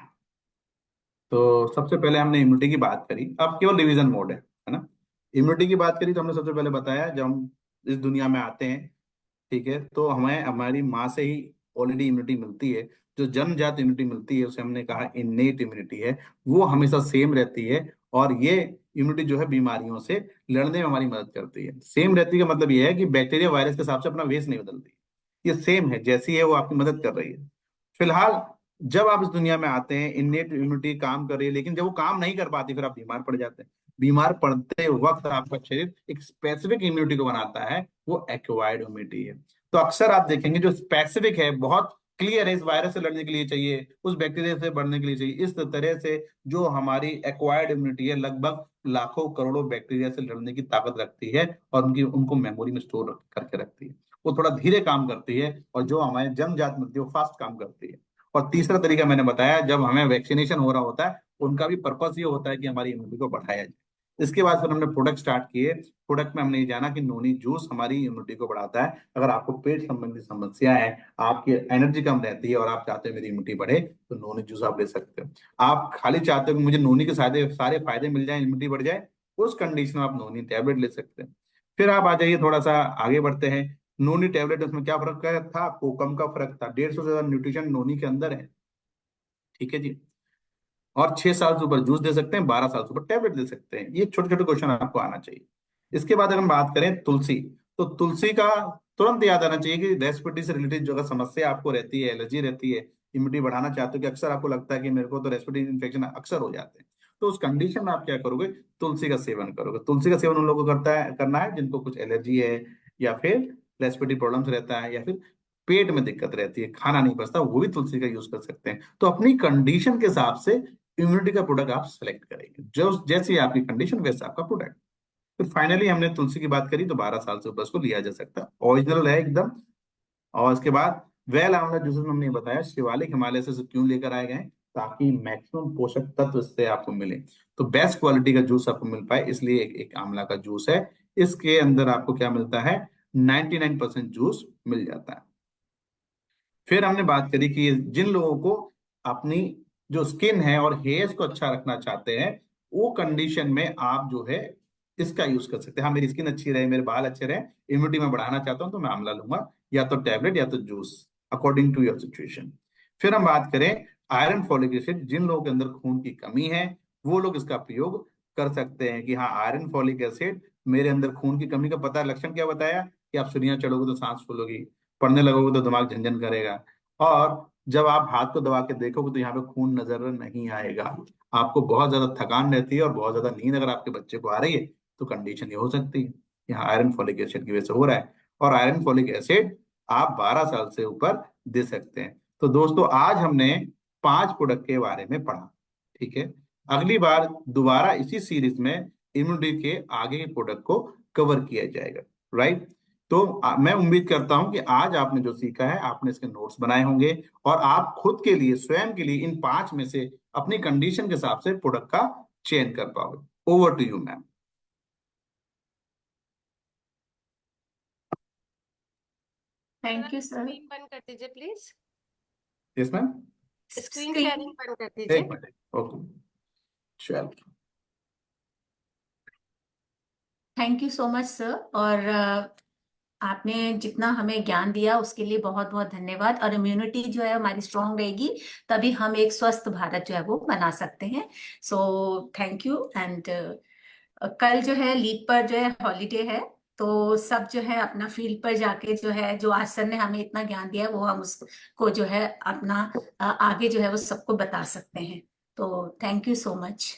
तो सबसे पहले हमने इम्यूनिटी की बात करी, अब केवल रिवीजन मोड है ना। इम्यूनिटी की बात करी तो हमने सबसे पहले बताया जब हम इस दुनिया में आते हैं, ठीक है, तो हमें हमारी माँ से ही ऑलरेडी इम्यूनिटी मिलती है। जो जन्मजात इम्यूनिटी मिलती है उसे हमने कहा इन्नेट इम्यूनिटी है, वो हमेशा सेम रहती है। और ये इम्यूनिटी जो है बीमारियों से लड़ने में हमारी मदद करती है। सेम रहती का मतलब ये है कि बैक्टीरिया वायरस के हिसाब से अपना वेश नहीं बदलती, ये सेम है, जैसी है वो आपकी मदद कर रही है। फिलहाल जब आप इस दुनिया में आते हैं इन्नेट इम्यूनिटी काम कर रही है, लेकिन जब वो काम नहीं कर पाती फिर आप बीमार पड़ जाते हैं। बीमार पड़ते वक्त आपका शरीर एक स्पेसिफिक इम्यूनिटी को बनाता है, वो एक्वायर्ड इम्यूनिटी है। तो अक्सर आप देखेंगे जो स्पेसिफिक है, बहुत क्लियर है, इस वायरस से लड़ने के लिए चाहिए, उस बैक्टीरिया से बढ़ने के लिए चाहिए, इस तरह से जो हमारी एक्वायर्ड इम्यूनिटी है लगभग लाखों करोड़ों बैक्टीरिया से लड़ने की ताकत रखती है और उनकी उनको मेमोरी में स्टोर करके रखती है। वो थोड़ा धीरे काम करती है, और जो हमारे जन्मजात मिलती है वो फास्ट काम करती है। और तीसरा तरीका मैंने बताया, जब हमें वैक्सीनेशन हो रहा होता है उनका भी पर्पस ये होता है कि हमारी इम्यूनिटी को बढ़ाया जाए। इसके बाद फिर हमने प्रोडक्ट स्टार्ट किए। प्रोडक्ट में हमने ये जाना कि नोनी जूस हमारी इम्यूनिटी को बढ़ाता है। अगर आपको पेट संबंधी समस्या है, आपकी एनर्जी कम रहती है और आप चाहते हो मेरी इम्यूनिटी बढ़े, तो नोनी जूस आप ले सकते हो। आप खाली चाहते हो कि मुझे नोनी के सारे सारे फायदे मिल जाए, इम्यूनिटी बढ़ जाए, उस कंडीशन में आप नोनी टैबलेट ले सकते हैं। फिर आप आ जाइए, थोड़ा सा आगे बढ़ते हैं। नोनी टैबलेट, उसमें क्या फर्क था? कोकम का फर्क था। 150 से ज्यादा न्यूट्रिशन नोनी के अंदर है, ठीक है जी। और 6 साल से ऊपर जूस दे सकते हैं, 12 साल से ऊपर टैबलेट दे सकते हैं। ये छोटे छोटे क्वेश्चन आपको आना चाहिए। इसके बाद अगर हम बात करें तुलसी, तो तुलसी का तुरंत याद आना चाहिए कि रेस्पिरेटरी से रिलेटेड जो अगर समस्या आपको रहती है, एलर्जी रहती है, इम्यूनिटी बढ़ाना चाहते हो, कि अक्सर आपको लगता है कि मेरे को तो रेस्पिरेटरी इन्फेक्शन अक्सर हो जाते हैं, तो उस कंडीशन में आप क्या करोगे? तुलसी का सेवन करोगे। तुलसी का सेवन उन लोगों को करना है जिनको कुछ एलर्जी है, या फिर रेस्पिरेटरी प्रॉब्लम्स रहता है, या फिर पेट में दिक्कत रहती है, खाना नहीं पचता, वो भी तुलसी का यूज कर सकते हैं। तो अपनी कंडीशन के हिसाब से इम्यूनिटी का प्रोडक्ट आप सेलेक्ट करेंगे, जो जैसी आपकी कंडीशन वैसा आपका प्रोडक्ट। फिर फाइनली हमने तुलसी की बात करी, तो 12 साल से ऊपर उसको लिया जा सकता है, ओरिजिनल है एकदम। और इसके बाद वेल आंवला जूसेस में हमने बताया शिवालिक हिमालय से क्यों लेकर आए गए हैं, ताकि मैक्सिमम पोषक तत्व इससे आपको मिले, तो बेस्ट क्वालिटी का जूस आपको मिल पाए, इसलिए एक आंवला का जूस है। इसके अंदर आपको क्या मिलता है? 99% जूस मिल जाता है। फिर हमने बात करी कि जिन लोगों को अपनी जो स्किन है और हेयर्स को अच्छा रखना चाहते हैं, वो कंडीशन में आप जो है इसका यूज कर सकते हैं। हाँ, मेरी स्किन अच्छी रहे, मेरे बाल अच्छे रहे, इम्यूनिटी में बढ़ाना चाहता हूं, तो मैं आंवला लूंगा, या तो टैबलेट या तो juice, according to your situation. फिर हम बात करें आयरन फॉलिक एसिड, जिन लोगों के अंदर खून की कमी है वो लोग इसका प्रयोग कर सकते हैं। कि हाँ, आयरन फॉलिक एसिड, मेरे अंदर खून की कमी का पता है। लक्षण क्या बताया? कि आप सीढ़ियां चढ़ोगे तो सांस फूलोगी, पढ़ने लगोगे तो दिमाग झंझन करेगा, और जब आप हाथ को दबा के देखोगे तो यहाँ पे खून नजर नहीं आएगा। आपको बहुत ज्यादा थकान रहती है और बहुत ज्यादा नींद अगर आपके बच्चे को आ रही है, तो कंडीशन ये हो सकती है, यहाँ आयरन फॉलिक एसिड की वजह से हो रहा है। और आयरन फॉलिक एसिड आप 12 साल से ऊपर दे सकते हैं। तो दोस्तों, आज हमने 5 प्रोडक्ट के बारे में पढ़ा, ठीक है। अगली बार दोबारा इसी सीरीज में इम्यूनिटी के आगे के प्रोडक्ट को कवर किया जाएगा, राइट। तो मैं उम्मीद करता हूं कि आज आपने जो सीखा है, आपने इसके नोट्स बनाए होंगे, और आप खुद के लिए, स्वयं के लिए, इन 5 में से अपनी कंडीशन के हिसाब से प्रोडक्ट का चयन कर पाओगे। Over to you ma'am. Sir thank आप यू सर। स्क्रीन बंद कर दीजिए please. Yes ma'am. Screen screen. Sharing बंद कर एक दीजिए। मिनट, ओके, चलो। Thank you so much sir. और आपने जितना हमें ज्ञान दिया उसके लिए बहुत बहुत धन्यवाद। और इम्यूनिटी जो है हमारी स्ट्रांग रहेगी, तभी हम एक स्वस्थ भारत जो है वो बना सकते हैं। So thank you. एंड कल जो है लीप पर जो है हॉलीडे है, तो सब जो है अपना फील्ड पर जाके जो है, जो आज सर ने हमें इतना ज्ञान दिया वो हम उसको जो है अपना आगे जो है वो सबको बता सकते हैं। तो थैंक यू सो मच।